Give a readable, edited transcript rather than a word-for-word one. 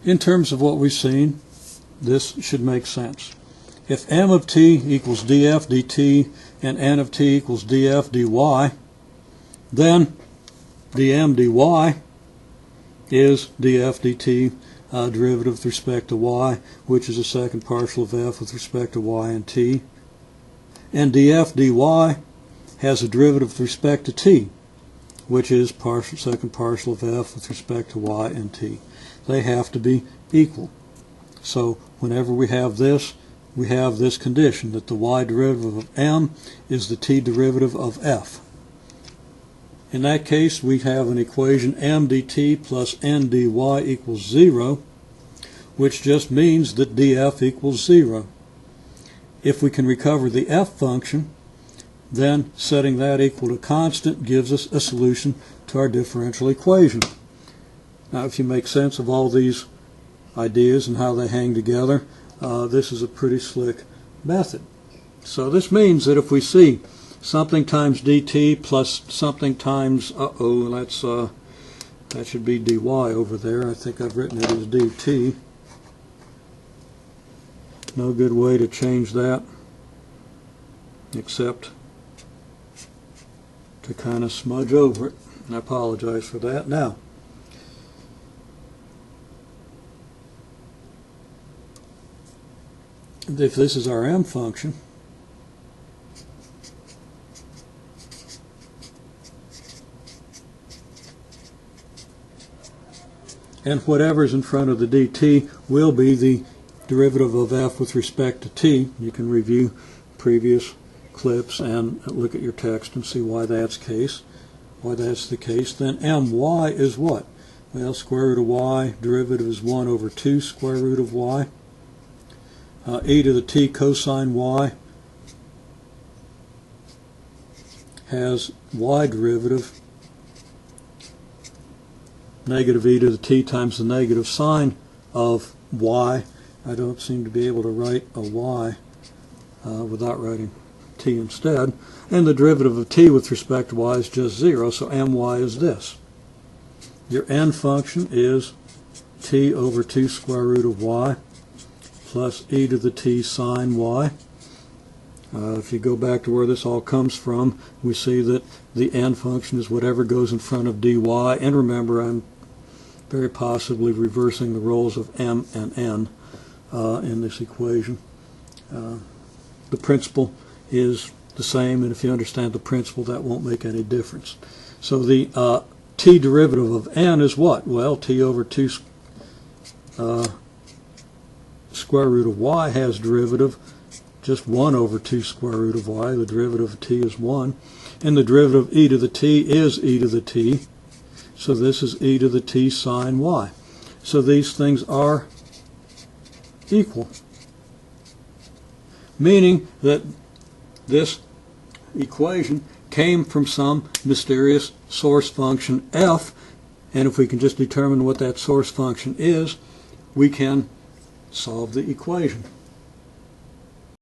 In terms of what we've seen, this should make sense. If m of t equals df dt and n of t equals df dy, then dm dy is df dt derivative with respect to y, which is a second partial of f with respect to y and t. And df dy has a derivative with respect to t, which is second partial of f with respect to y and t. They have to be equal. So whenever we have this condition that the y derivative of m is the t derivative of f. In that case, we have an equation m dt plus n dy equals 0, which just means that df equals 0. If we can recover the f function, then setting that equal to constant gives us a solution to our differential equation. Now, if you make sense of all these ideas and how they hang together, this is a pretty slick method. So this means that if we see something times dt plus something times, that should be dy over there. I think I've written it as dt. No good way to change that except to kind of smudge over it. I apologize for that. Now, if this is our m function, and whatever's in front of the dt will be the derivative of f with respect to t. You can review previous clips and look at your text and see why that's the case. Then my is what? Well, square root of y, derivative is 1 over 2 square root of y. E to the t cosine y has y derivative, negative e to the t times the negative sine of y. I don't seem to be able to write a y without writing t instead. And the derivative of t with respect to y is just 0, so my is this. Your n function is t over 2 square root of y plus e to the t sine y. If you go back to where this all comes from, we see that the n function is whatever goes in front of dy. And remember, I'm very possibly reversing the roles of m and n in this equation. The principle is the same, and if you understand the principle, that won't make any difference. So the t derivative of n is what? Well, t over 2 square root of y has derivative just 1 over 2 square root of y. The derivative of t is 1. And the derivative of e to the t is e to the t. So this is e to the t sine y. So these things are equal, meaning that this equation came from some mysterious source function f, and if we can just determine what that source function is, we can solve the equation.